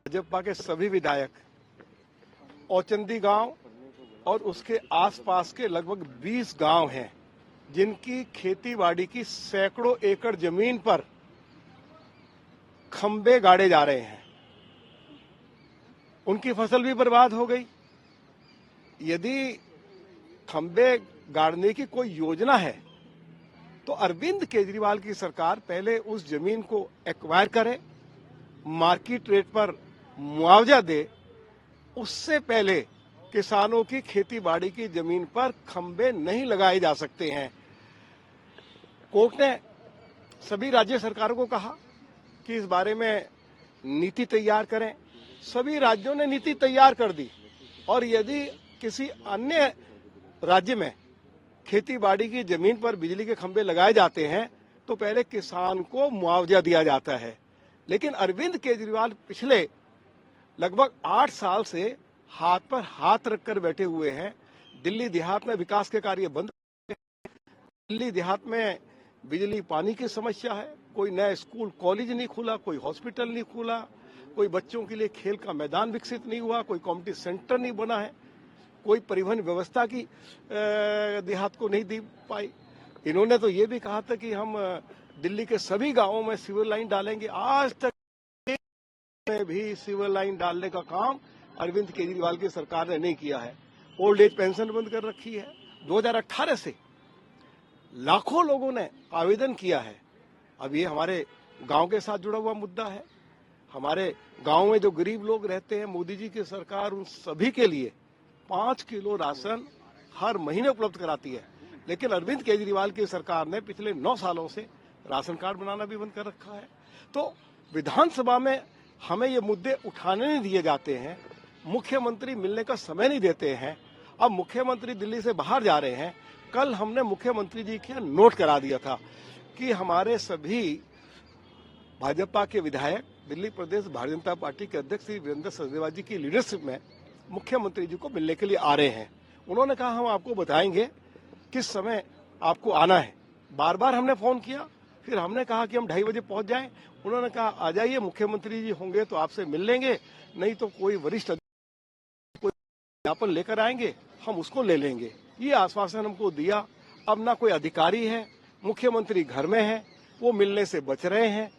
भाजपा के सभी विधायक औचंदी गांव और उसके आसपास के लगभग 20 गांव हैं जिनकी खेतीबाड़ी की सैकड़ों एकड़ जमीन पर खंबे गाड़े जा रहे हैं। उनकी फसल भी बर्बाद हो गई। यदि खंबे गाड़ने की कोई योजना है तो अरविंद केजरीवाल की सरकार पहले उस जमीन को एक्वायर करे, मार्केट रेट पर मुआवजा दे। उससे पहले किसानों की खेतीबाड़ी की जमीन पर खंबे नहीं लगाए जा सकते हैं। कोर्ट ने सभी राज्य सरकारों को कहा कि इस बारे में नीति तैयार करें। सभी राज्यों ने नीति तैयार कर दी और यदि किसी अन्य राज्य में खेतीबाड़ी की जमीन पर बिजली के खंबे लगाए जाते हैं तो पहले किसान को मुआवजा दिया जाता है। लेकिन अरविंद केजरीवाल पिछले लगभग 8 साल से हाथ पर हाथ रखकर बैठे हुए हैं। दिल्ली देहात में विकास के कार्य बंद, दिल्ली देहात में बिजली पानी की समस्या है, कोई नया स्कूल कॉलेज नहीं खुला, कोई हॉस्पिटल नहीं खुला, कोई बच्चों के लिए खेल का मैदान विकसित नहीं हुआ, कोई कम्युनिटी सेंटर नहीं बना है, कोई परिवहन व्यवस्था की देहात को नहीं दी पाई। इन्होंने तो ये भी कहा था कि हम दिल्ली के सभी गांवों में सीवर लाइन डालेंगे। आज तक में भी सीवर लाइन डालने का काम अरविंद केजरीवाल की सरकार ने नहीं किया है। ओल्ड एज पेंशन बंद कर रखी है। 2018 से लाखों लोगों ने आवेदन किया है। अब ये हमारे गांव के साथ जुड़ा हुआ मुद्दा है। हमारे गांव में जो गरीब लोग रहते हैं, मोदी जी की सरकार उन सभी के लिए 5 किलो राशन हर महीने उपलब्ध कराती है। लेकिन अरविंद केजरीवाल की सरकार ने पिछले 9 सालों से राशन कार्ड बनाना भी बंद कर रखा है। तो विधानसभा में हमें ये मुद्दे उठाने नहीं दिए जाते हैं। मुख्यमंत्री मिलने का समय नहीं देते हैं। अब मुख्यमंत्री दिल्ली से बाहर जा रहे हैं। कल हमने मुख्यमंत्री जी के नोट करा दिया था कि हमारे सभी भाजपा के विधायक दिल्ली प्रदेश भारतीय जनता पार्टी के अध्यक्ष श्री वीरेंद्र सचदेवा जी की लीडरशिप में मुख्यमंत्री जी को मिलने के लिए आ रहे हैं। उन्होंने कहा हम आपको बताएंगे किस समय आपको आना है। बार बार हमने फोन किया, फिर हमने कहा कि हम 2:30 बजे पहुंच जाएं। उन्होंने कहा आ जाइए, मुख्यमंत्री जी होंगे तो आपसे मिल लेंगे, नहीं तो कोई वरिष्ठ कोई ज्ञापन लेकर आएंगे, हम उसको ले लेंगे। ये आश्वासन हमको दिया। अब ना कोई अधिकारी है, मुख्यमंत्री घर में है, वो मिलने से बच रहे हैं।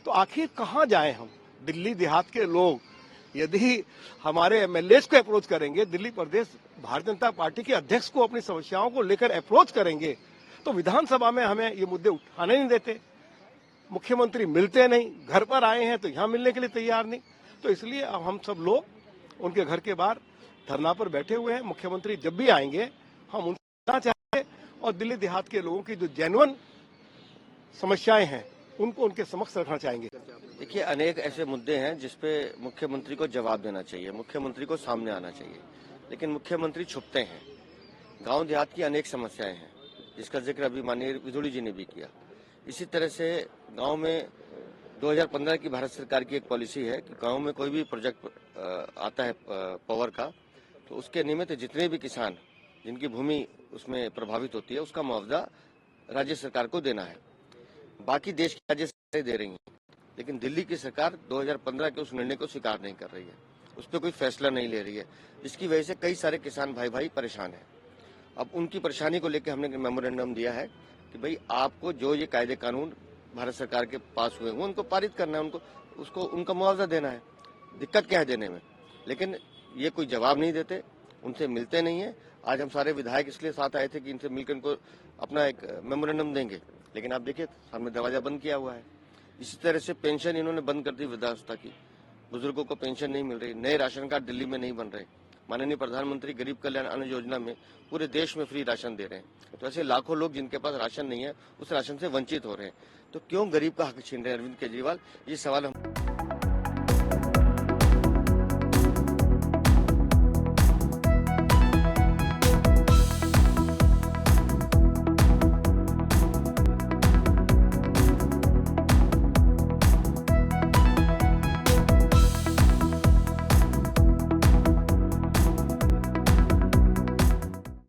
तो आखिर कहाँ जाएं हम? दिल्ली देहात के लोग यदि हमारे एमएलए को अप्रोच करेंगे, दिल्ली प्रदेश भारतीय जनता पार्टी के अध्यक्ष को अपनी समस्याओं को लेकर अप्रोच करेंगे, तो विधानसभा में हमें ये मुद्दे उठाने नहीं देते। मुख्यमंत्री मिलते नहीं, घर पर आए हैं तो यहाँ मिलने के लिए तैयार नहीं। तो इसलिए अब हम सब लोग उनके घर के बाहर धरना पर बैठे हुए हैं। मुख्यमंत्री जब भी आएंगे हम उनसे मिलना चाहेंगे और दिल्ली देहात के लोगों की जो जेन्युइन समस्याएं हैं उनको उनके समक्ष रखना चाहेंगे। देखिए, अनेक ऐसे मुद्दे हैं जिसपे मुख्यमंत्री को जवाब देना चाहिए, मुख्यमंत्री को सामने आना चाहिए, लेकिन मुख्यमंत्री छुपते हैं। गांव देहात की अनेक समस्याएं हैं जिसका जिक्र अभी माननीय विधुड़ी जी ने भी किया। इसी तरह से गांव में 2015 की भारत सरकार की एक पॉलिसी है कि गांव में कोई भी प्रोजेक्ट आता है पावर का, तो उसके निमित्त जितने भी किसान जिनकी भूमि उसमें प्रभावित होती है उसका मुआवजा राज्य सरकार को देना है। बाकी देश की राज्य सरकारें दे रही हैं, लेकिन दिल्ली की सरकार 2015 के उस निर्णय को स्वीकार नहीं कर रही है, उस पर कोई फैसला नहीं ले रही है, जिसकी वजह से कई सारे किसान भाई परेशान हैं। अब उनकी परेशानी को लेकर हमने मेमोरेंडम दिया है कि भाई आपको जो ये कायदे कानून भारत सरकार के पास हुए हैं उनको पारित करना है, उसको उनका मुआवजा देना है। दिक्कत क्या है देने में? लेकिन ये कोई जवाब नहीं देते, उनसे मिलते नहीं है। आज हम सारे विधायक इसलिए साथ आए थे कि इनसे मिलकर इनको अपना एक मेमोरेंडम देंगे, लेकिन आप देखिए सामने दरवाजा बंद किया हुआ है। इसी तरह से पेंशन इन्होंने बंद कर दी वृद्धावस्था की, बुजुर्गों को पेंशन नहीं मिल रही, नए राशन कार्ड दिल्ली में नहीं बन रहे। माननीय प्रधानमंत्री गरीब कल्याण अन्न योजना में पूरे देश में फ्री राशन दे रहे हैं। तो ऐसे लाखों लोग जिनके पास राशन नहीं है उस राशन से वंचित हो रहे हैं। तो क्यों गरीब का हक छीन रहे हैं अरविंद केजरीवाल? ये सवाल हम